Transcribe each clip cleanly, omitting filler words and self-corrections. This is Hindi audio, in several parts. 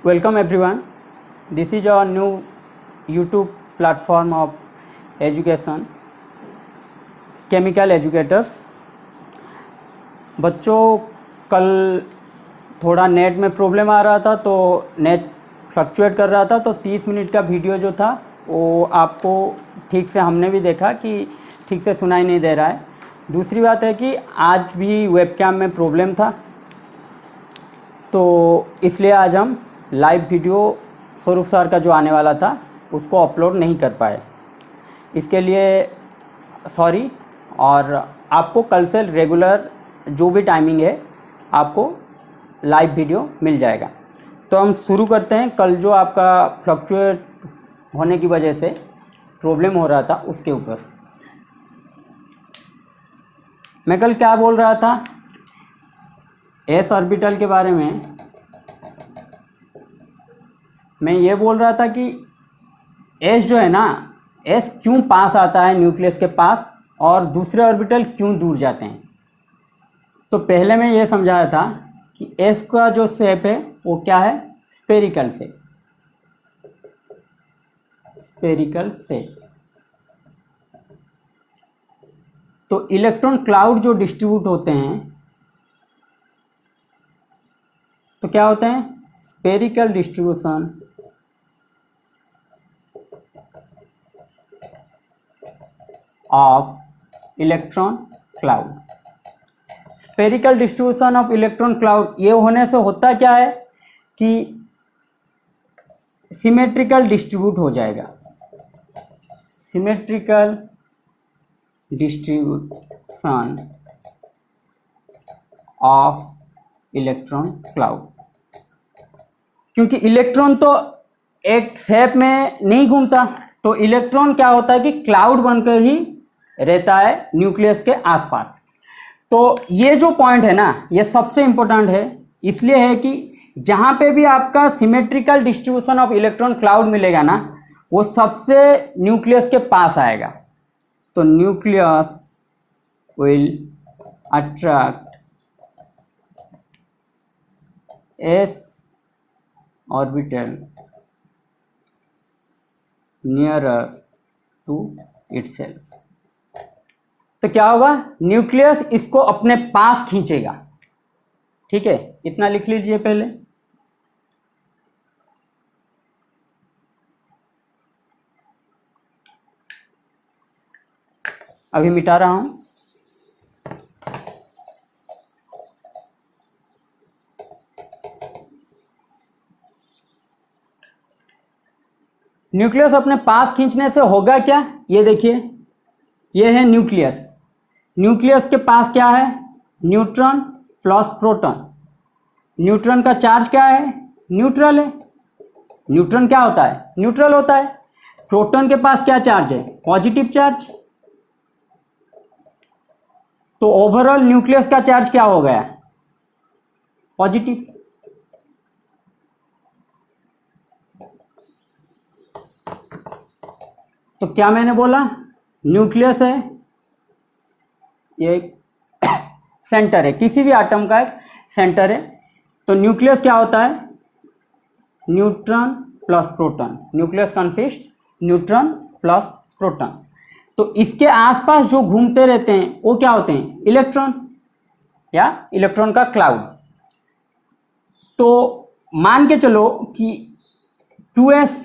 Welcome everyone. This is our new YouTube platform of education, Chemical Educators. बच्चों, कल थोड़ा नेट में प्रॉब्लम आ रहा था तो नेट फ्लक्चुएट कर रहा था, तो 30 मिनट का वीडियो जो था वो आपको ठीक से हमने भी देखा कि ठीक से सुनाई नहीं दे रहा है। दूसरी बात है कि आज भी वेबकैम में प्रॉब्लम था, तो इसलिए आज हम लाइव वीडियो स्वरूप सर का जो आने वाला था उसको अपलोड नहीं कर पाए। इसके लिए सॉरी, और आपको कल से रेगुलर जो भी टाइमिंग है आपको लाइव वीडियो मिल जाएगा। तो हम शुरू करते हैं। कल जो आपका फ्लक्चुएट होने की वजह से प्रॉब्लम हो रहा था उसके ऊपर मैं कल क्या बोल रहा था, एस ऑर्बिटल के बारे में। मैं ये बोल रहा था कि एस जो है ना, एस क्यों पास आता है न्यूक्लियस के पास और दूसरे ऑर्बिटल क्यों दूर जाते हैं। तो पहले मैं ये समझाया था कि एस का जो शेप है वो क्या है, स्फेरिकल शेप। Spherical shape. तो इलेक्ट्रॉन क्लाउड जो डिस्ट्रीब्यूट होते हैं तो क्या होते हैं, spherical distribution of electron cloud. Spherical distribution of electron cloud ये होने से होता क्या है कि सिमेट्रिकल डिस्ट्रीब्यूट हो जाएगा। Symmetrical distribution of electron cloud, क्योंकि इलेक्ट्रॉन तो एक शेप में नहीं घूमता, तो इलेक्ट्रॉन क्या होता है कि क्लाउड बनकर ही रहता है न्यूक्लियस के आसपास। तो ये जो पॉइंट है ना, ये सबसे इम्पोर्टेंट है। इसलिए है कि जहाँ पे भी आपका symmetrical distribution of electron cloud मिलेगा ना, वो सबसे न्यूक्लियस के पास आएगा। तो nucleus will attract s orbital nearer to itself. तो क्या होगा, न्यूक्लियस इसको अपने पास खींचेगा। ठीक है, इतना लिख लीजिए पहले। अभी मिटा रहा हूं। न्यूक्लियस अपने पास खींचने से होगा क्या, ये देखिए, ये है न्यूक्लियस। न्यूक्लियस के पास क्या है, न्यूट्रॉन प्लस प्रोटॉन। न्यूट्रॉन का चार्ज क्या है, न्यूट्रल है। न्यूट्रॉन क्या होता है, न्यूट्रल होता है। प्रोटॉन के पास क्या चार्ज है, पॉजिटिव चार्ज। तो ओवरऑल न्यूक्लियस का चार्ज क्या हो गया, पॉजिटिव। तो क्या मैंने बोला, न्यूक्लियस है, ये सेंटर है, किसी भी एटम का एक सेंटर है। तो न्यूक्लियस क्या होता है, neutron plus proton. Nucleus consist neutron plus proton. तो इसके आसपास जो घूमते रहते हैं वो क्या होते हैं, इलेक्ट्रॉन या इलेक्ट्रॉन का क्लाउड। तो मान के चलो कि 2s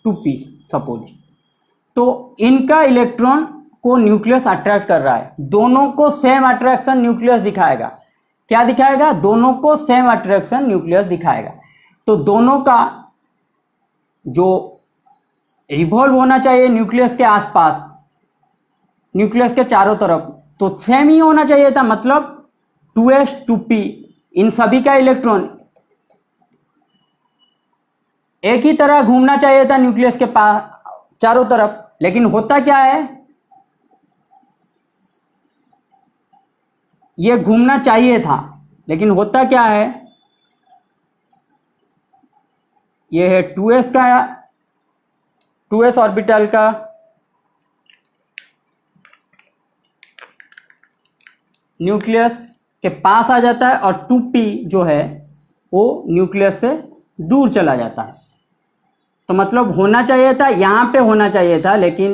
2p सपोज, तो इनका इलेक्ट्रॉन को न्यूक्लियस अट्रैक्ट कर रहा है। दोनों को सेम अट्रैक्शन न्यूक्लियस दिखाएगा। क्या दिखाएगा, दोनों को सेम अट्रैक्शन न्यूक्लियस दिखाएगा। तो दोनों का जो रिवॉल्व होना चाहिए न्यूक्लियस के आसपास, न्यूक्लियस के चारों तरफ, तो सेम ही होना चाहिए था। मतलब 2s 2p, इन सभी का इलेक्ट्रॉन एक ही तरह घूमना चाहिए था न्यूक्लियस के पास चारों तरफ। लेकिन होता क्या है, ये घूमना चाहिए था, लेकिन होता क्या है, ये है 2s का, 2s ऑर्बिटल का न्यूक्लियस के पास आ जाता है, और 2p जो है वो न्यूक्लियस से दूर चला जाता है। तो मतलब होना चाहिए था यहाँ पे होना चाहिए था, लेकिन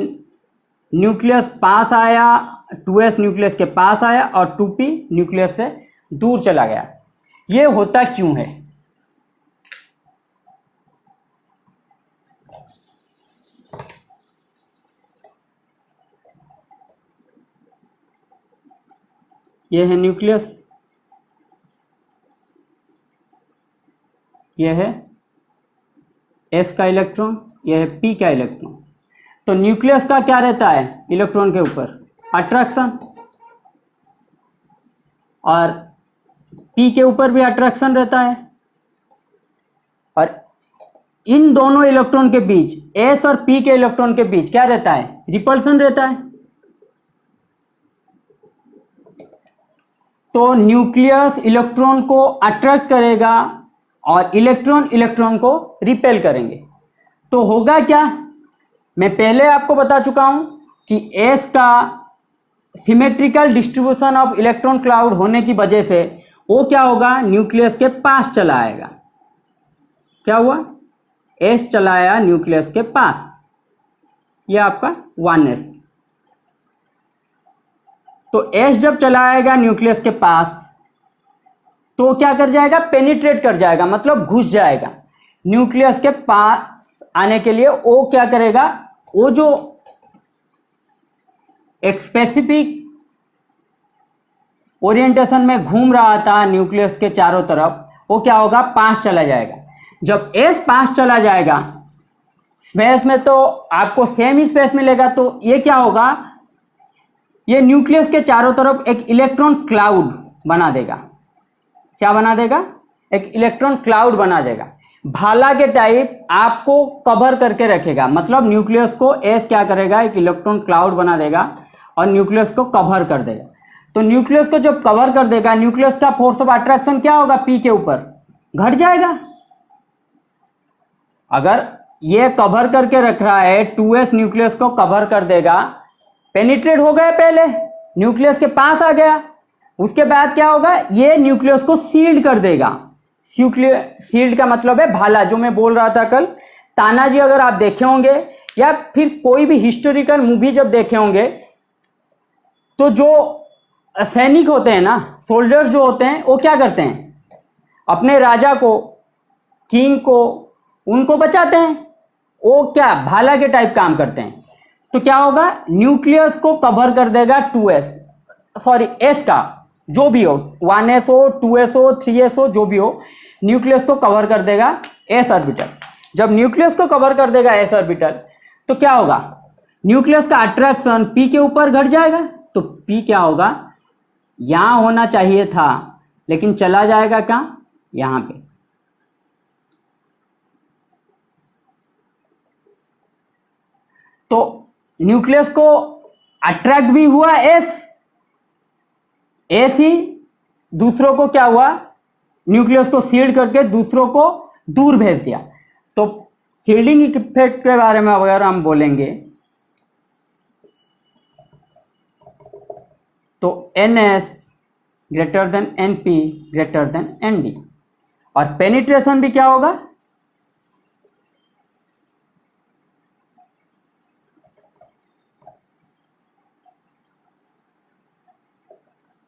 न्यूक्लियस पास आया, 2s न्यूक्लियस के पास आया और 2p न्यूक्लियस से दूर चला गया। ये होता क्यों है? ये है न्यूक्लियस, ये है s का इलेक्ट्रॉन, ये है p का इलेक्ट्रॉन। तो न्यूक्लियस का क्या रहता है इलेक्ट्रॉन के ऊपर? अट्रैक्शन। और p के ऊपर भी अट्रैक्शन रहता है। और इन दोनों इलेक्ट्रॉन के बीच, s और p के इलेक्ट्रॉन के बीच क्या रहता है? रिपल्सन रहता है। तो न्यूक्लियस इलेक्ट्रॉन को अट्रैक्ट करेगा और इलेक्ट्रॉन इलेक्ट्रॉन को रिपेल करेंगे। तो होगा क्या? मैं पहले आपको बता चुका हूं कि s का symmetrical distribution of electron cloud होने की वजह से वो क्या होगा? न्यूक्लियस के पास चला आएगा। क्या हुआ? s चला आया न्यूक्लियस के पास, यह आपका 1s। तो s जब चला आएगा न्यूक्लियस के पास तो क्या कर जाएगा? पेनिट्रेट कर जाएगा, मतलब घुस जाएगा। न्यूक्लियस के पास आने के लिए वो क्या करेगा? वो जो एक स्पेसिफिक ओरिएंटेशन में घूम रहा था न्यूक्लियस के चारों तरफ, वो क्या होगा? पास चला जाएगा। जब s पास चला जाएगा स्पेस में तो आपको सेम ही स्पेस मिलेगा। तो ये क्या होगा? ये न्यूक्लियस के चारों तरफ एक इलेक्ट्रॉन क्लाउड बना देगा। क्या बना देगा? एक इलेक्ट्रॉन क्लाउड बना देगा। भाला के टाइप आपको कवर करके रखेगा। मतलब न्यूक्लियस को s क्या करेगा? एक इलेक्ट्रॉन क्लाउड बना देगा और न्यूक्लियस को कवर कर देगा। तो न्यूक्लियस को जब कवर कर देगा, न्यूक्लियस का फोर्स ऑफ अट्रैक्शन क्या होगा? p के ऊपर घट जाएगा। अगर ये कवर करके रख रहा है, 2s न्यूक्लियस को कवर कर देगा, पेनिट्रेट हो गया, पहले न्यूक्लियस के पास आ गया, उसके बाद क्या होगा? ये न्यूक्लियस को सील्ड कर देगा। सील्ड का मतलब है भाला, जो मैं बोल रहा था कल। तानाजी अगर आप देखे होंगे या फिर कोई भी हिस्टोरिकल मूवी जब देखे होंगे, तो जो सैनिक होते हैं ना, सोल्जर्स जो होते हैं, वो क्या करते हैं? अपने राजा को, किंग को, उनको बचाते हैं। वो क्या भाला के टाइप काम करते हैं। तो क्या होगा? न्यूक्लियस को कवर कर देगा 2s, सॉरी s का, जो भी हो, 1s हो, 2s हो, 3s हो, जो भी हो, न्यूक्लियस को कवर कर देगा s ऑर्बिटल। जब न्यूक्लियस को कवर कर देगा s ऑर्बिटल तो क्या होगा? न्यूक्लियस का अट्रैक्शन p के ऊपर घट जाएगा। तो p क्या होगा? यहां होना चाहिए था, लेकिन चला जाएगा कहां? यहां पे। तो न्यूक्लियस को अट्रैक्ट भी हुआ s ही दूसरों को क्या हुआ? न्यूक्लियस को शील्ड करके दूसरों को दूर भेज दिया। तो शील्डिंग इफेक्ट के बारे में अगर हम बोलेंगे तो ns greater than np greater than nd। और पेनिट्रेशन भी क्या होगा?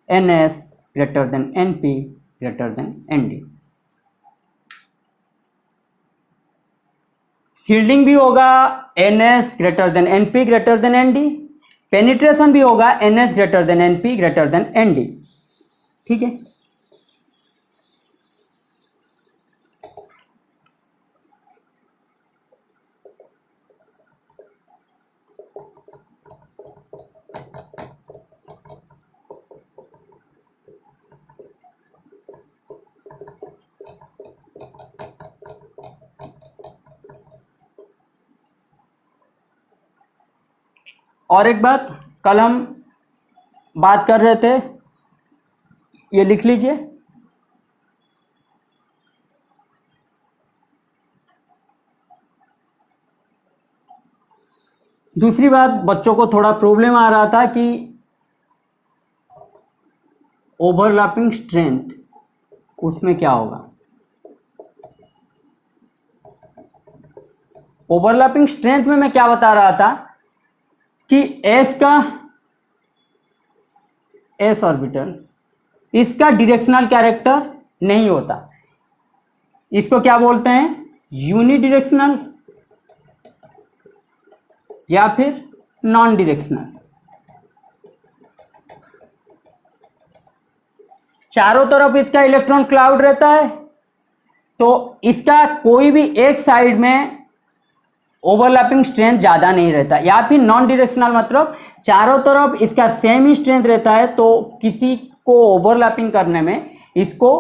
ns greater than np greater than nd। Shielding भी होगा ns greater than np greater than nd। Penetration भी होगा ns greater than np greater than nd। ठीक है। और एक बात, कल हम बात कर रहे थे, ये लिख लीजिए। दूसरी बात, बच्चों को थोड़ा प्रॉब्लम आ रहा था कि ओवरलैपिंग स्ट्रेंथ, उसमें क्या होगा? ओवरलैपिंग स्ट्रेंथ में मैं क्या बता रहा था कि एस ऑर्बिटल इसका डायरेक्शनल कैरेक्टर नहीं होता, इसको क्या बोलते हैं, यूनिडायरेक्शनल या फिर नॉन डायरेक्शनल। चारों तरफ इसका इलेक्ट्रॉन क्लाउड रहता है, तो इसका कोई भी एक साइड में ओवरलैपिंग स्ट्रेंथ ज़्यादा नहीं रहता, या फिर नॉन डायरेक्शनल मतलब चारों तरफ इसका सेम ही स्ट्रेंथ रहता है, तो किसी को ओवरलैपिंग करने में इसको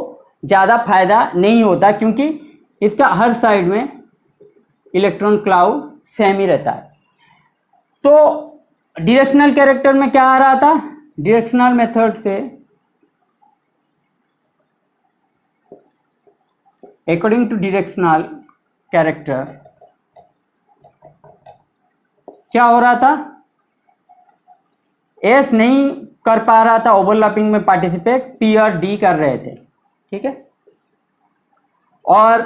ज़्यादा फायदा नहीं होता, क्योंकि इसका हर साइड में इलेक्ट्रॉन क्लाउड सेम ही रहता है। तो डायरेक्शनल कैरेक्टर में क्या आ रहा था, डायरेक्शनल मेथड से अकॉर्डिंग टू डायरेक्शनल कैरेक्टर क्या हो रहा था, एस नहीं कर पा रहा था ओवरलैपिंग में पार्टिसिपेट, पी और डी कर रहे थे, ठीक है। और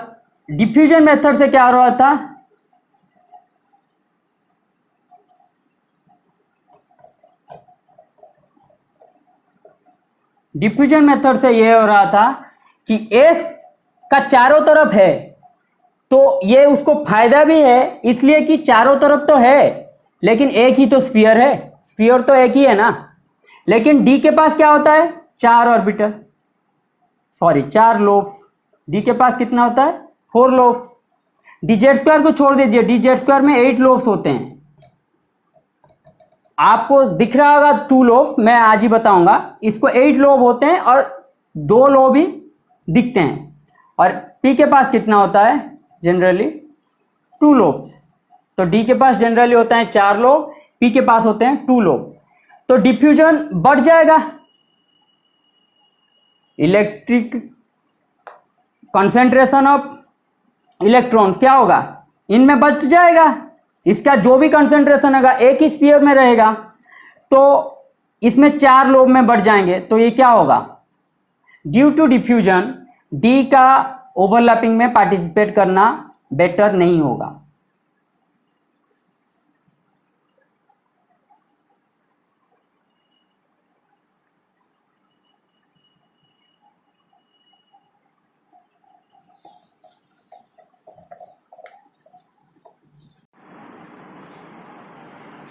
डिफ्यूजन मेथड से क्या हो रहा था, डिफ्यूजन मेथड से यह हो रहा था कि एस का चारों तरफ है, तो ये उसको फायदा भी है, इसलिए कि चारों तरफ तो है लेकिन एक ही तो स्फीयर है, स्फीयर तो एक ही है ना। लेकिन डी के पास क्या होता है, चार ऑर्बिटल, सॉरी 4 लोब्स। डी के पास कितना होता है, 4 लोब्स। डी जेड स्क्वायर को छोड़ दीजिए, डी जेड स्क्वायर में 8 लोब्स होते हैं। आपको दिख रहा होगा 2 लोब्स, मैं आज ही बताऊंगा। इसको 8 लोब होते हैं और 2 लोब ही दिखते हैं। और पी के पास कितना होता है, जनरली 2 लोब्स। तो डी के पास जनरली होता है 4 लोब, पी के पास होते हैं 2 लोब। तो डिफ्यूजन बढ़ जाएगा, इलेक्ट्रिक कंसंट्रेशन ऑफ इलेक्ट्रॉन्स क्या होगा, इनमें बढ़ जाएगा। इसका जो भी कंसंट्रेशन होगा एक ही स्फीयर में रहेगा, तो इसमें 4 लोब में बढ़ जाएंगे। तो ये क्या होगा, ड्यू टू डिफ्यूजन डी का ओवरलैपिंग में पार्टिसिपेट करना बेटर नहीं होगा।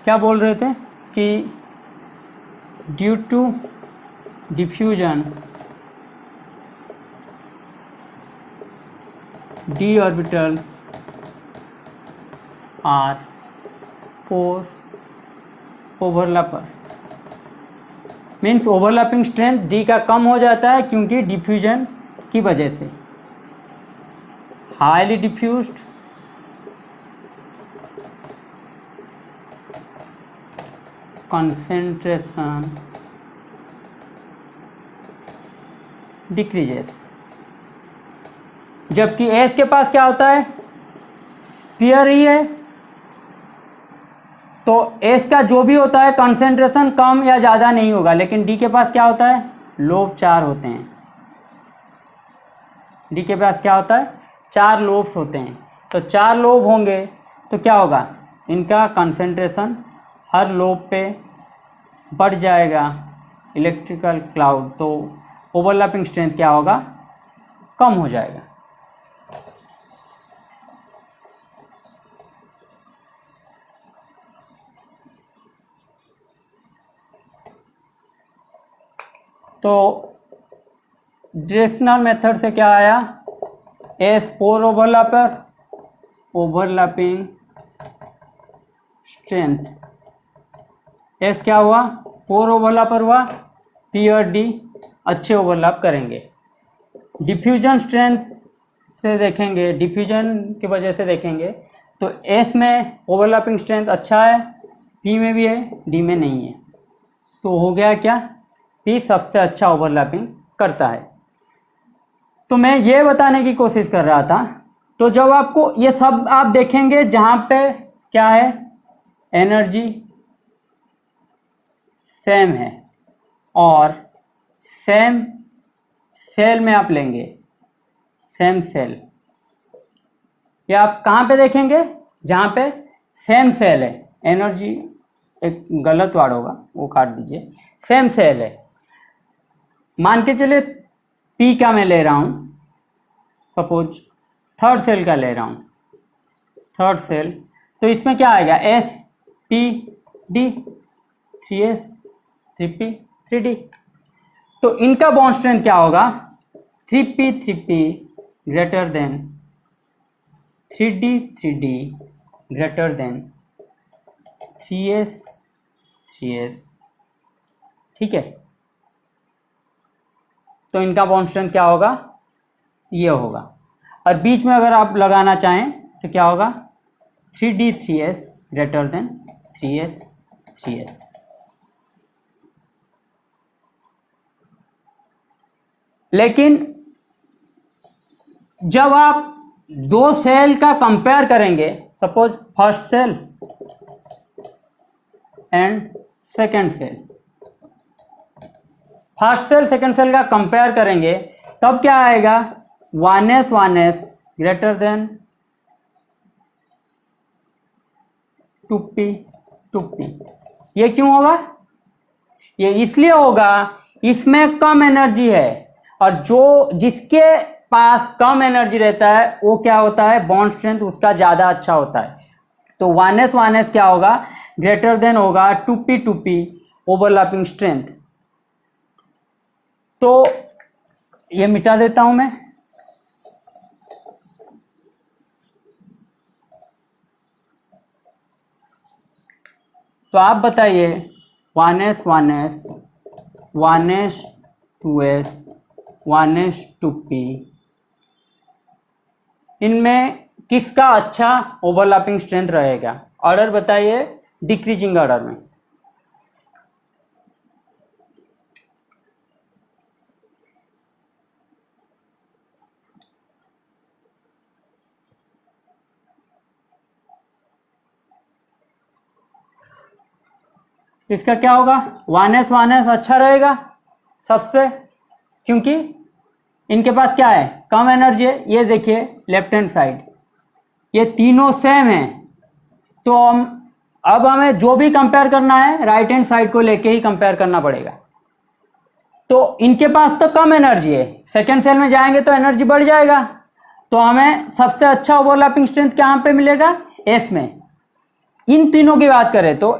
क्या बोल रहे थे कि due to diffusion d orbital are 4 overlapper, means overlapping strength d का कम हो जाता है, क्योंकि डिफ्यूजन की वजह से। Highly diffused concentration decreases. जबकि एस के पास क्या होता है, स्फीयर ही है, तो एस का जो भी होता है कंसंट्रेशन कम या ज़्यादा नहीं होगा। लेकिन डी के पास क्या होता है, लोब 4 होते हैं। डी के पास क्या होता है, 4 लोब्स होते हैं। तो 4 लोब होंगे तो क्या होगा, इनका कंसंट्रेशन हर लोब पे बढ़ जाएगा, इलेक्ट्रिकल क्लाउड, तो ओवरलैपिंग स्ट्रेंथ क्या होगा, कम हो जाएगा। तो डायरेक्शनल मेथड से क्या आया, एस 4 ओवरलैपर, ओवरलैपिंग स्ट्रेंथ एस क्या हुआ, 4 ओवरलैपर हुआ, पी और डी अच्छे ओवरलैप करेंगे। डिफ्यूजन स्ट्रेंथ से देखेंगे, डिफ्यूजन की वजह से देखेंगे तो एस में ओवरलैपिंग स्ट्रेंथ अच्छा है, पी में भी है, डी में नहीं है। तो हो गया क्या, पी सबसे अच्छा ओवरलैपिंग करता है। तो मैं ये बताने की कोशिश कर रहा था, तो जब आपको ये सब आप देखेंगे जहाँ पे क्या है, एनर्जी सेम है और सेम सेल में आप लेंगे, सेम सेल, या आप कहाँ पे देखेंगे, जहाँ पे सेम सेल है, एनर्जी एक गलत वर्ड होगा वो काट दीजिए, सेम सेल है। मान के चलिए पी का मैं ले रहा हूँ, सपोज थर्ड सेल का ले रहा हूँ, थर्ड सेल, तो इसमें क्या आएगा, S P D, 3s 3p 3d। तो इनका बॉन्ड स्ट्रेंथ क्या होगा, 3p greater than 3d greater than 3s। ठीक है, तो इनका बॉन्ड स्ट्रेंथ क्या होगा, ये होगा। और बीच में अगर आप लगाना चाहें तो क्या होगा, 3d ग्रेटर देन 3s। लेकिन जब आप दो सेल का कंपेयर करेंगे, suppose first cell and second cell, first cell second cell का कंपेयर करेंगे, तब क्या आएगा, 1s ग्रेटर देन 2p। ये क्यों होगा, ये इसलिए होगा, इसमें कम एनर्जी है, और जो जिसके पास कम एनर्जी रहता है वो क्या होता है, बॉन्ड स्ट्रेंथ उसका ज़्यादा अच्छा होता है। तो 1s क्या होगा, ग्रेटर देन होगा 2p ओवरलैपिंग स्ट्रेंथ। तो ये मिटा देता हूं मैं, तो आप बताइए 1s 2s 1s 2p, इनमें किसका अच्छा ओवरलैपिंग स्ट्रेंथ रहेगा, ऑर्डर बताइए डिक्रीजिंग ऑर्डर में। इसका क्या होगा, 1s अच्छा रहेगा सबसे, क्योंकि इनके पास क्या है, कम एनर्जी है। ये देखिए लेफ्ट हैंड साइड, ये तीनों सेम है, तो अब हमें जो भी कंपेयर करना है राइट हैंड साइड को लेके ही कंपेयर करना पड़ेगा। तो इनके पास तो कम एनर्जी है, सेकेंड सेल में जाएंगे तो एनर्जी बढ़ जाएगा, तो हमें सबसे अच्छा ओवरलैपिंग स्ट्रेंथ कहाँ पे मिलेगा, एस में। इन तीनों की बात करें तो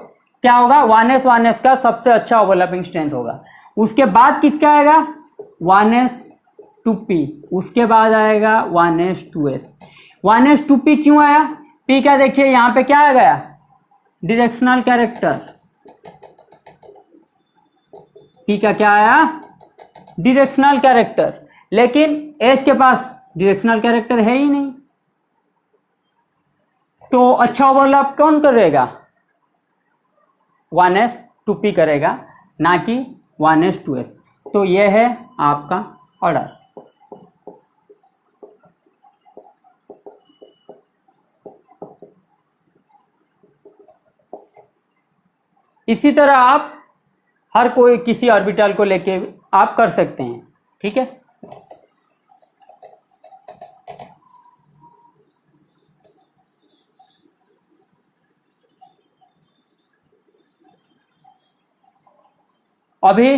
क्या होगा, 1s का सबसे अच्छा ओवरलैपिंग स्ट्रेंथ होगा। उसके बाद किसका आएगा, 1s 2p, उसके बाद आएगा 1s 2s। 1s 2p क्यों आया, p का देखिए यहां पे क्या आ गया, डायरेक्शनल कैरेक्टर। p का क्या आया, डायरेक्शनल कैरेक्टर, लेकिन s के पास डायरेक्शनल कैरेक्टर है ही नहीं, तो अच्छा ओवरलैप कौन करेगा, 1s 2p करेगा, ना कि 1s 2s। तो यह है आपका ऑर्डर। इसी तरह आप हर कोई किसी ऑर्बिटल को लेके आप कर सकते हैं, ठीक है। अभी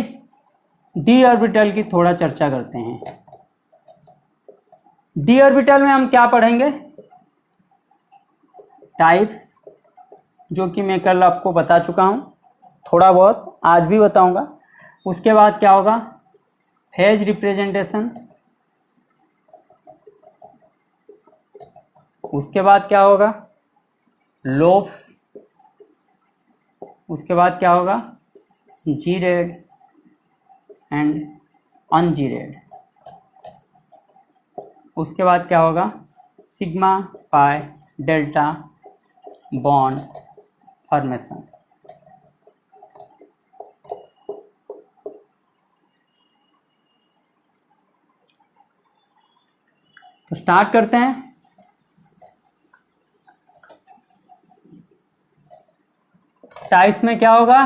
डी ऑर्बिटल की थोड़ा चर्चा करते हैं। डी ऑर्बिटल में हम क्या पढ़ेंगे, टाइप्स, जो कि मैं कल आपको बता चुका हूं, थोड़ा बहुत आज भी बताऊंगा। उसके बाद क्या होगा, फेज रिप्रेजेंटेशन, उसके बाद क्या होगा, लोब्स, उसके बाद क्या होगा, जी रेड एंड अनजी रेड, उसके बाद क्या होगा, sigma pi delta bond formation. तो स्टार्ट करते हैं। टाइप्स में क्या होगा,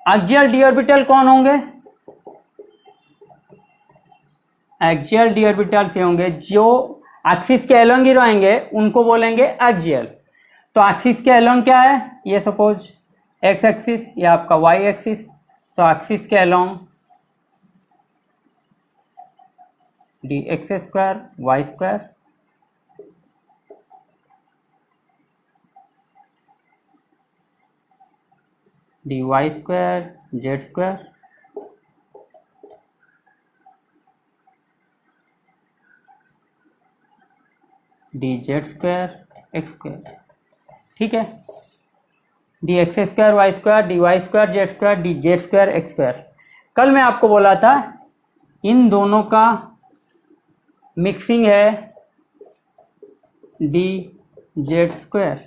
एक्सियल डी ऑर्बिटल कौन होंगे? एक्सियल डी ऑर्बिटल से होंगे जो एक्सिस के अलोंग ही रहेंगे, उनको बोलेंगे एक्सियल। तो एक्सिस के अलोंग क्या है? ये सपोज एक्स एक्सिस या आपका वाई एक्सिस, तो एक्सिस के along d x square y square d y square z square d z square x square. ठीक है, d x square y square d y square z square d z square x square. कल मैं आपको बोला था इन दोनों का मिक्सिंग है डी जेड स्क्वायर।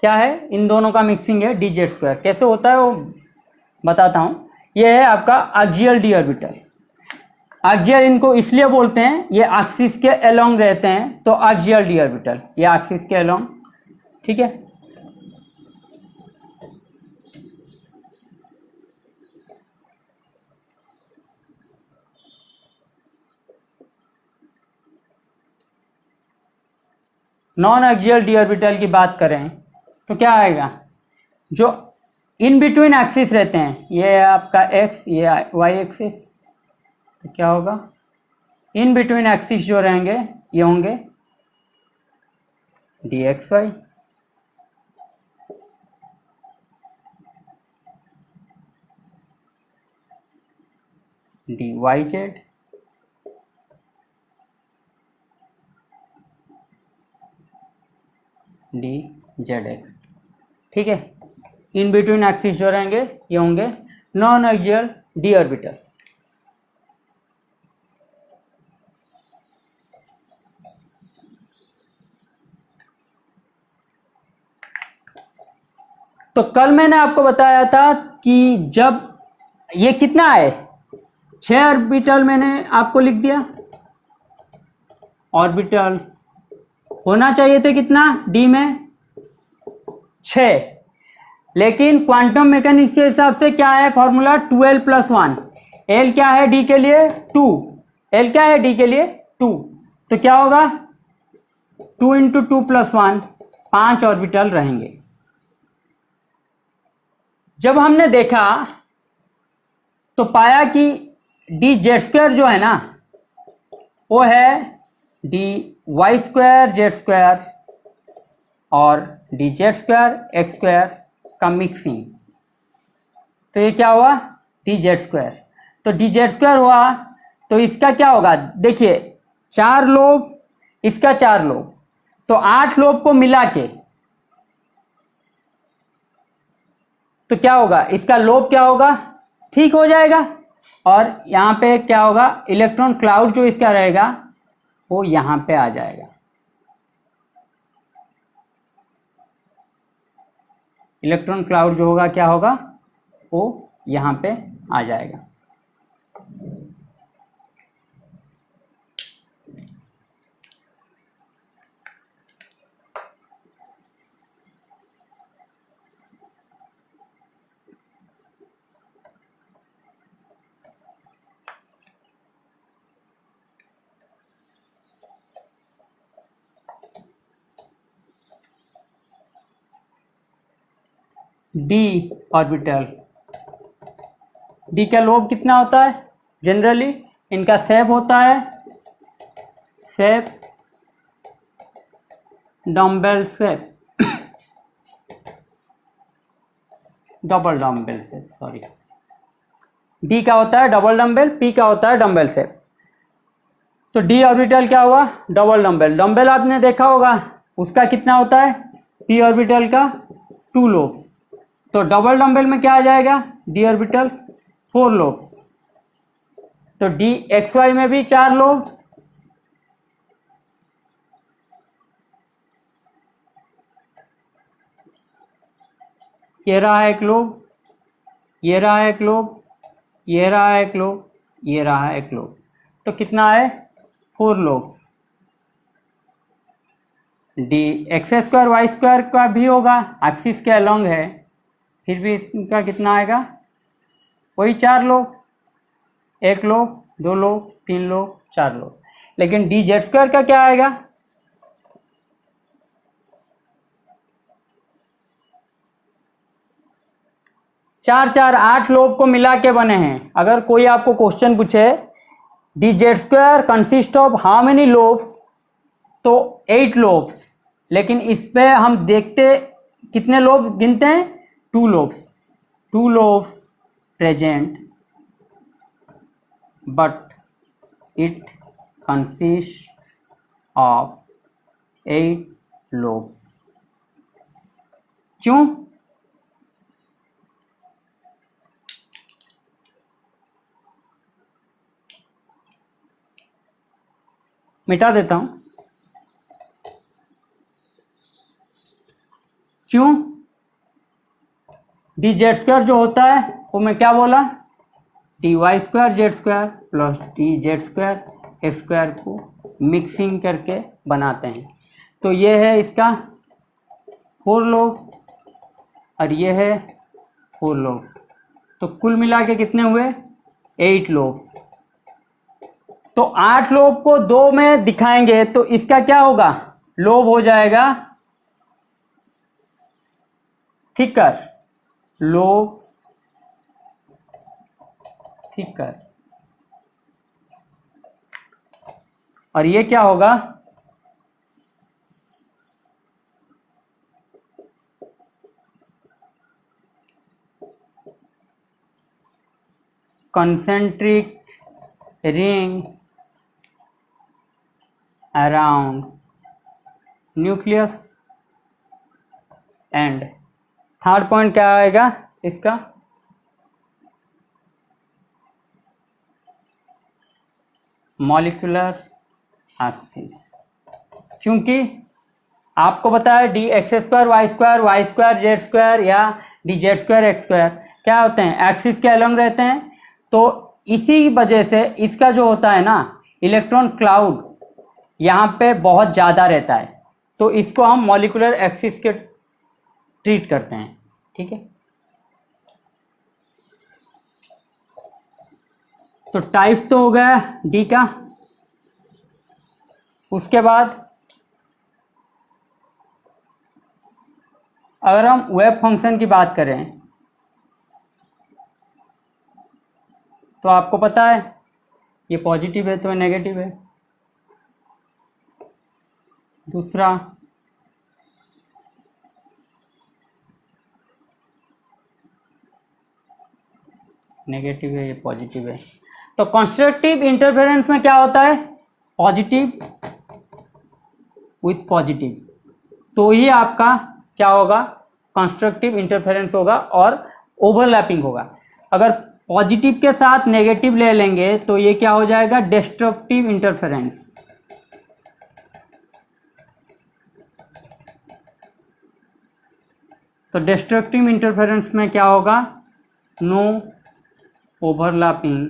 क्या है? इन दोनों का मिक्सिंग है डी जेड स्क्वायर। कैसे होता है वो बताता हूँ। ये है आपका एक्सियल डी ऑर्बिटल। एक्सियल इनको इसलिए बोलते हैं, ये एक्सिस के अलोंग रहते हैं, तो एक्सियल डी ऑर्बिटल ये एक्सिस के अलोंग। ठीक है, नॉन एक्सियल डी ऑर्बिटल की बात करें तो क्या आएगा? जो इन बिटवीन एक्सिस रहते हैं, ये है आपका एक्स, ये वाई एक्सिस, तो क्या होगा? इन बिटवीन एक्सिस जो रहेंगे ये होंगे d x y d y z d z x. ठीक है, इन बिटवीन एक्सिस जो रहेंगे ये होंगे नॉन एक्सियल डी ऑर्बिटल। तो कल मैंने आपको बताया था कि जब ये कितना है, 6 ऑर्बिटल मैंने आपको लिख दिया। ऑर्बिटल होना चाहिए थे कितना डी में? 6। लेकिन क्वांटम मैकेनिक्स के हिसाब से क्या है फॉर्मूला? 2l + 1। एल क्या है डी के लिए? 2। एल क्या है डी के लिए? 2। तो क्या होगा? 2 × 2 + 1, 5 ऑर्बिटल रहेंगे। जब हमने देखा तो पाया कि डी जेड स्क्वायर जो है ना, वो है d y square z square और d z square x square का मिक्सिंग। तो ये क्या हुआ? D z square. तो डी जेड स्क्वायर हुआ तो इसका क्या होगा? देखिए 4 लोब, इसका 4 लोब, तो 8 लोब को मिला के तो क्या होगा? इसका लोब क्या होगा? ठीक हो जाएगा। और यहाँ पे क्या होगा? इलेक्ट्रॉन क्लाउड जो इसका रहेगा वो यहाँ पे आ जाएगा। इलेक्ट्रॉन क्लाउड जो होगा क्या होगा? वो यहाँ पे आ जाएगा। डी ऑर्बिटल, डी का लोब कितना होता है? जनरली इनका शेप होता है shape dumbbell shape, double dumbbell shape, sorry. D का होता है डबल डम्बल, पी का होता है डम्बल शेप। तो डी ऑर्बिटल क्या हुआ? Double dumbbell. डम्बल आपने देखा होगा, उसका कितना होता है? पी ऑर्बिटल का 2 लोब। तो डबल डम्बल में क्या आ जाएगा? D orbital 4 lobe. तो डी एक्स वाई में भी 4 लोब, ये रहा एक लोब, ये रहा एक लोब, ये रहा एक लोब, ये रहा एक लोब। तो कितना है? 4 lobe. D x square y square का भी होगा, एक्सिस के अलोंग है, फिर भी इनका कितना आएगा, वही 4 लोग, 1 लोग, 2 लोग, 3 लोग, 4 लोग। लेकिन डी जेड स्क्वायर का क्या आएगा, 4 4 8 लोग को मिला के बने हैं। अगर कोई आपको क्वेश्चन पूछे D z square consist of how many lobes, तो 8 लोब्स, लेकिन इस पे हम देखते कितने लोब गिनते हैं, 2 lobes, 2 lobes present, but it consist of 8 lobes. क्यों, मिटा देता हूं, क्यों, डी जेड स्क्वायर जो होता है वो मैं क्या बोला, d y square z square plus d z square x square को मिक्सिंग करके बनाते हैं। तो ये है इसका 4 लोग और ये है 4 लोग, तो कुल मिला के कितने हुए, 8 लोग। तो 8 लोब को 2 में दिखाएंगे तो इसका क्या होगा, लोब हो जाएगा थिकर, लोब थिकर, और ये क्या होगा, concentric ring around nucleus। And third point क्या आएगा इसका, मॉलिक्यूलर एक्सिस, क्योंकि आपको पता है d x square y square z square या d z square x square क्या होते हैं, एक्सिस के अलग रहते हैं। तो इसी वजह से इसका जो होता है ना इलेक्ट्रॉन क्लाउड यहाँ पे बहुत ज़्यादा रहता है, तो इसको हम मॉलिक्यूलर एक्सिस के ट्रीट करते हैं। ठीक है, तो टाइप्स तो हो गया डी का। उसके बाद अगर हम वेव फंक्शन की बात करें तो आपको पता है ये पॉजिटिव है तो ये नेगेटिव है, दूसरा नेगेटिव है, ये पॉजिटिव है। तो कंस्ट्रक्टिव इंटरफेरेंस में क्या होता है, पॉजिटिव विथ पॉजिटिव, तो ही आपका क्या होगा, कंस्ट्रक्टिव इंटरफेरेंस होगा और ओवरलैपिंग होगा। अगर पॉजिटिव के साथ नेगेटिव ले लेंगे तो ये क्या हो जाएगा, डिस्ट्रक्टिव इंटरफेरेंस। तो डिस्ट्रक्टिव इंटरफेरेंस में क्या होगा, no overlapping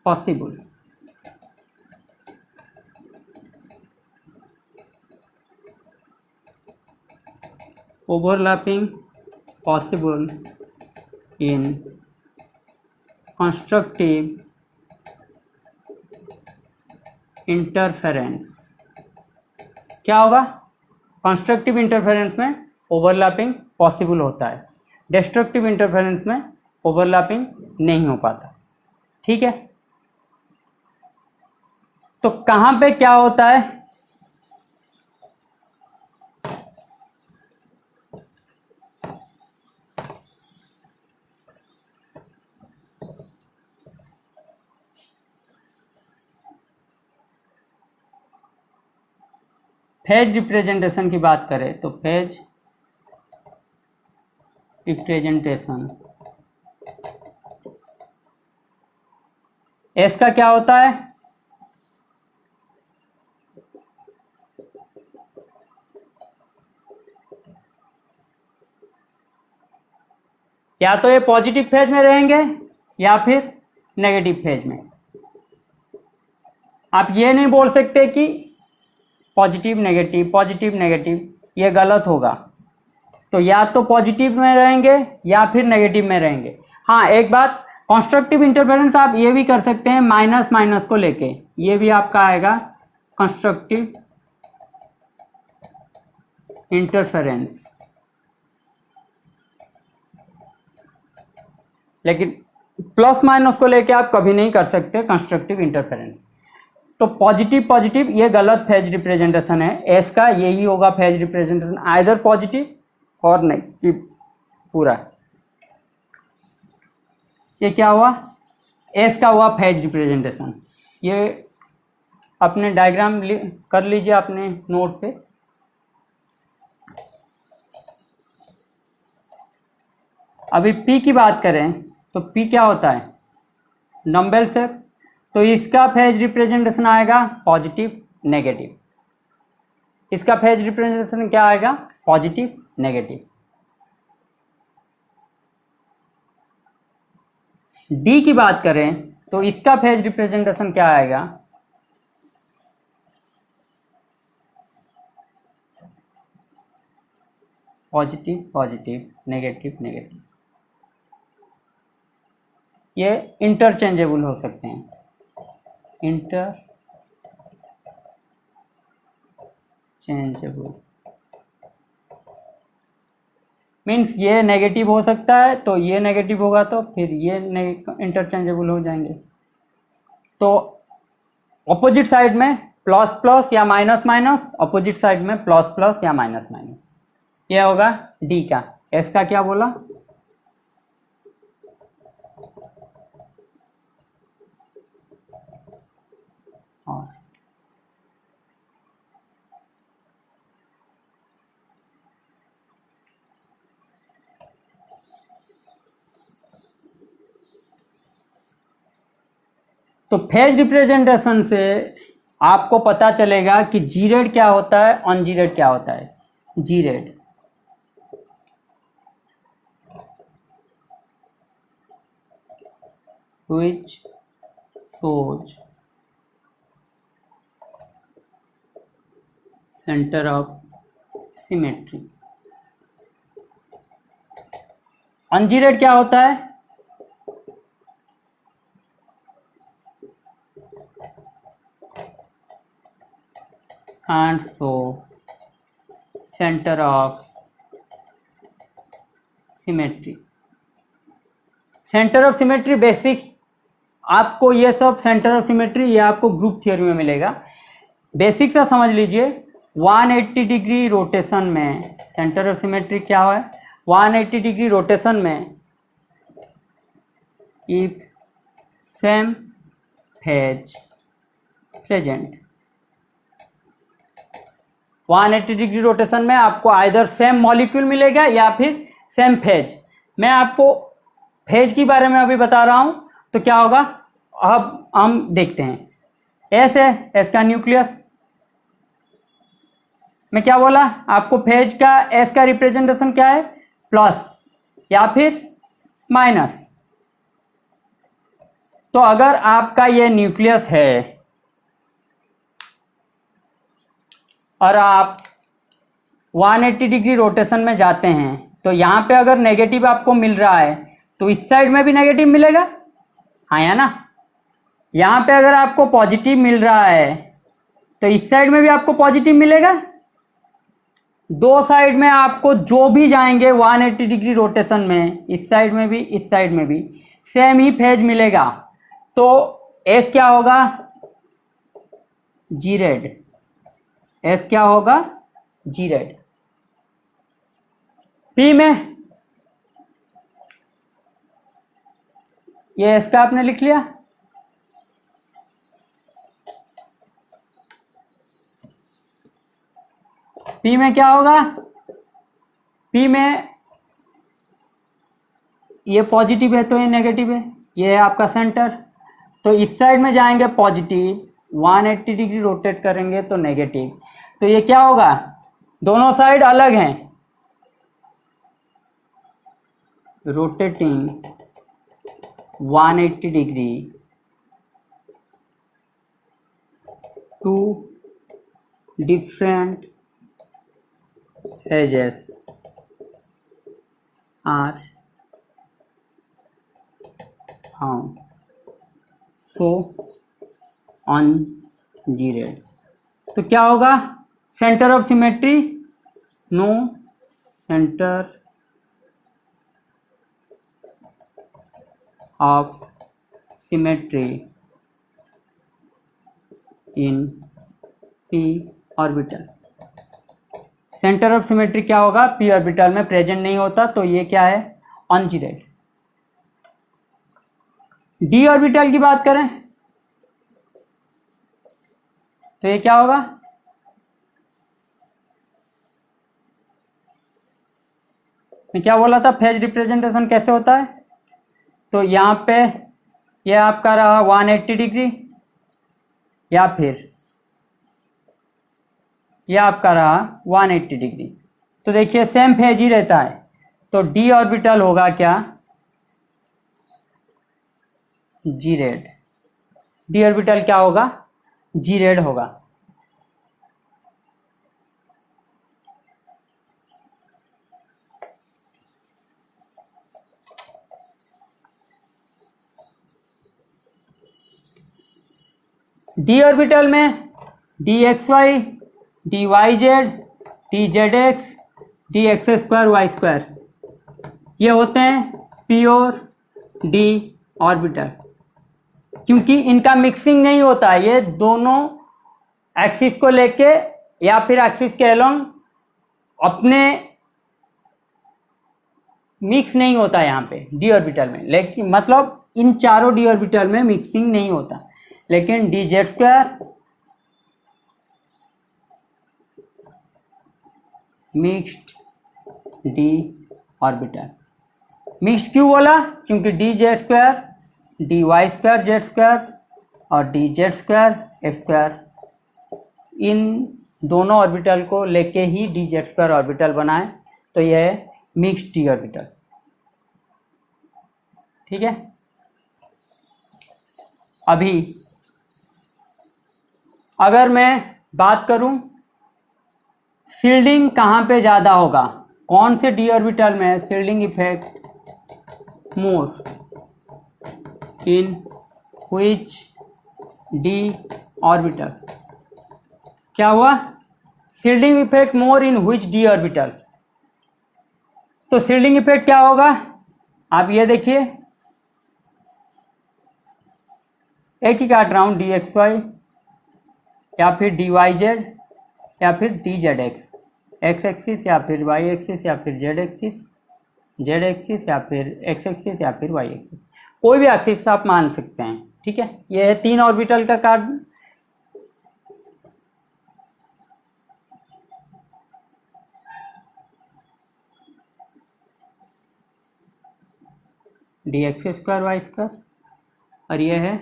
possible. Overlapping possible in constructive interference. क्या होगा, कंस्ट्रक्टिव इंटरफेरेंस में ओवरलैपिंग पॉसिबल होता है, डिस्ट्रक्टिव इंटरफेरेंस में ओवरलैपिंग नहीं हो पाता। ठीक है, तो कहाँ पे क्या होता है, फेज रिप्रेजेंटेशन की बात करें तो फेज रिप्रेजेंटेशन एस का क्या होता है, या तो ये पॉजिटिव फेज में रहेंगे या फिर नेगेटिव फेज में। आप ये नहीं बोल सकते कि पॉजिटिव नेगेटिव, ये गलत होगा। तो या तो पॉजिटिव में रहेंगे या फिर नेगेटिव में रहेंगे। हाँ, एक बात, कंस्ट्रक्टिव इंटरफेरेंस आप ये भी कर सकते हैं माइनस माइनस को लेके, ये भी आपका आएगा कंस्ट्रक्टिव इंटरफेरेंस। लेकिन प्लस माइनस को लेके आप कभी नहीं कर सकते कंस्ट्रक्टिव इंटरफेरेंस। तो पॉजिटिव पॉजिटिव ये गलत फेज रिप्रेजेंटेशन है, एस का यही होगा फेज रिप्रेजेंटेशन, आइदर पॉजिटिव और नेगेटिव पूरा। ये क्या हुआ, एस का हुआ फेज रिप्रेजेंटेशन। ये अपने डायग्राम कर लीजिए अपने नोट पे। अभी पी की बात करें तो पी क्या होता है, डंबल शेप, तो इसका फेज रिप्रेजेंटेशन आएगा पॉजिटिव नेगेटिव। इसका फेज रिप्रेजेंटेशन क्या आएगा, पॉजिटिव नेगेटिव। डी की बात करें तो इसका फेज रिप्रेजेंटेशन क्या आएगा, पॉजिटिव पॉजिटिव नेगेटिव नेगेटिव। ये इंटरचेंजेबल हो सकते हैं, इंटरचेंजेबल मीन्स ये नेगेटिव हो सकता है तो ये नेगेटिव होगा, तो फिर ये इंटरचेंजेबल हो जाएंगे। तो अपोजिट साइड में प्लस प्लस या माइनस माइनस, अपोजिट साइड में प्लस प्लस या माइनस माइनस, ये होगा डी का। एस का क्या बोला, और तो फेज रिप्रेजेंटेशन से आपको पता चलेगा कि जी रेड क्या होता है, ऑन जी रेड क्या होता है। Gerade which shows center of symmetry। Ungerade क्या होता है, can't show center of symmetry। Centre of symmetry basic, आपको ये सब सेंटर ऑफ सिमेट्री ये आपको ग्रुप थ्योरी में मिलेगा। बेसिक से समझ लीजिए, 180 डिग्री रोटेशन में सेंटर ऑफ सिमेट्री क्या है, 180 डिग्री रोटेशन में if same phase present, 180 degree rotation में आपको आइदर सेम मॉलिक्यूल मिलेगा या फिर सेम फेज। मैं आपको फेज के बारे में अभी बता रहा हूं, तो क्या होगा अब हम देखते हैं। एस है, एस का न्यूक्लियस, मैं क्या बोला आपको, फेज का एस का रिप्रेजेंटेशन क्या है, प्लस या फिर माइनस। तो अगर आपका ये न्यूक्लियस है और आप 180 डिग्री रोटेशन में जाते हैं, तो यहाँ पे अगर नेगेटिव आपको मिल रहा है तो इस साइड में भी नेगेटिव मिलेगा, हाँ या ना। यहाँ पे अगर आपको पॉजिटिव मिल रहा है तो इस साइड में भी आपको पॉजिटिव मिलेगा। दो साइड में आपको जो भी जाएंगे 180 डिग्री रोटेशन में, इस साइड में भी इस साइड में भी सेम ही फेज मिलेगा। तो एस क्या होगा, जी रेड, एस क्या होगा, जी रेड। पी में ये एस का आपने लिख लिया, पी में क्या होगा, पी में ये पॉजिटिव है तो ये नेगेटिव है, ये है आपका सेंटर। तो इस साइड में जाएंगे पॉजिटिव, 180 डिग्री रोटेट करेंगे तो नेगेटिव। तो ये क्या होगा, दोनों साइड अलग हैं, rotating 180 degree to different axes. Are found so on gerade. तो क्या होगा, centre of symmetry, no centre of symmetry in p orbital. Centre of symmetry क्या होगा, पी ऑर्बिटल में प्रेजेंट नहीं होता, तो ये क्या है, on gerade. D orbital की बात करें तो ये क्या होगा, मैं क्या बोला था, फेज रिप्रेजेंटेशन कैसे होता है। तो यहाँ पे ये आपका रहा 180 डिग्री, या फिर ये आपका रहा 180 डिग्री। तो देखिए सेम फेज ही रहता है, तो डी ऑर्बिटल होगा क्या, जी रेड। डी ऑर्बिटल क्या होगा, जी रेड होगा। डी ऑर्बिटल में d x y, d y z, d z x, d x square y square, ये होते हैं प्योर डी ऑर्बिटल, क्योंकि इनका मिक्सिंग नहीं होता, ये दोनों एक्सिस को लेके या फिर एक्सिस के अलोंग अपने मिक्स नहीं होता यहाँ पे डी ऑर्बिटल में, लेकिन मतलब इन चारों डी ऑर्बिटल में मिक्सिंग नहीं होता, लेकिन d z square mixed d orbital. Mixed क्यों बोला, क्योंकि d z square d y square z square और d z square x square, इन दोनों ऑर्बिटल को लेके ही डी जेड स्क्वायर ऑर्बिटल बनाए, तो यह है मिक्स्ड डी ऑर्बिटल। ठीक है, अभी अगर मैं बात करूं शील्डिंग कहाँ पे ज़्यादा होगा, कौन से डी ऑर्बिटल में shielding effect most, in which d orbital, क्या हुआ, shielding effect more in which d orbital. तो शील्डिंग इफेक्ट क्या होगा, आप ये देखिए, एक ही काट रहा हूँ, डी एक्स वाई या फिर डी वाई जेड या फिर D z x, x axis या फिर वाई एक्सिस या फिर जेड एक्सिस, जेड एक्सिस या फिर एक्स एक्सिस या फिर वाई एक्सिस, कोई भी एक्सिस आप मान सकते हैं। ठीक है, ये है 3 ऑर्बिटल का card. D x square y square, और ये है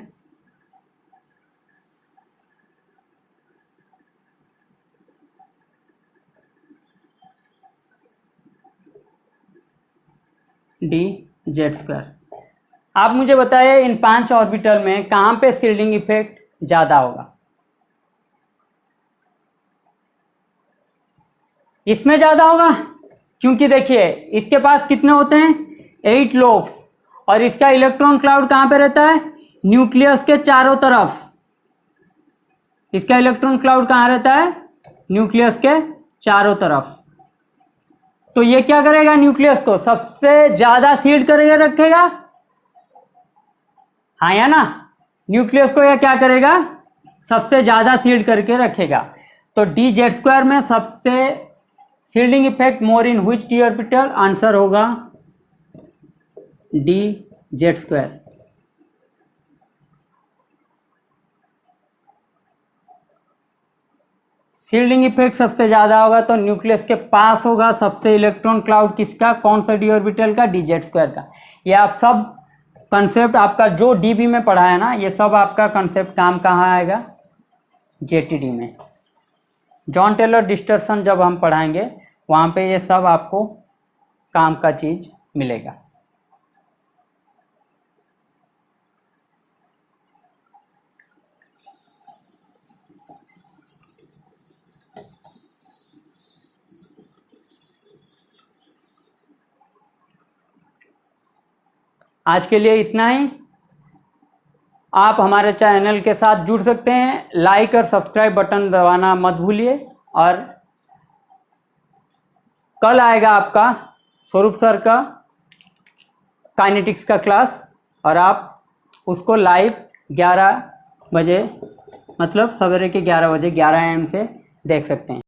डी जेड स्क्वायर। आप मुझे बताइए इन 5 ऑर्बिटल में कहाँ पे शील्डिंग इफेक्ट ज़्यादा होगा, इसमें ज़्यादा होगा, क्योंकि देखिए इसके पास कितने होते हैं, 8 लोब्स, और इसका इलेक्ट्रॉन क्लाउड कहाँ पे रहता है, न्यूक्लियस के चारों तरफ। इसका इलेक्ट्रॉन क्लाउड कहाँ रहता है, न्यूक्लियस के चारों तरफ। तो ये क्या करेगा, न्यूक्लियस को सबसे ज्यादा शील्ड करके रखेगा, हाँ या ना, न्यूक्लियस को यह क्या करेगा, सबसे ज्यादा शील्ड करके रखेगा। तो डी जेड स्क्वायर में सबसे shielding effect more in which d orbital, answer होगा d z square. Shielding effect सबसे ज़्यादा होगा तो न्यूक्लियस के पास होगा सबसे इलेक्ट्रॉन क्लाउड, किसका, कौन सा डी ऑर्बिटल का, डी जेड स्क्वायर का। ये आप सब कंसेप्ट आपका जो डीबी में पढ़ा है ना, ये सब आपका कंसेप्ट काम कहाँ आएगा, जेटीडी में। जॉन टेलर डिस्टर्शन जब हम पढ़ाएंगे वहाँ पे ये सब आपको काम का चीज़ मिलेगा। आज के लिए इतना ही। आप हमारे चैनल के साथ जुड़ सकते हैं, लाइक और सब्सक्राइब बटन दबाना मत भूलिए। और कल आएगा आपका स्वरूप सर का काइनेटिक्स का क्लास, और आप उसको लाइव 11 बजे, मतलब सवेरे के 11 बजे 11 AM से देख सकते हैं।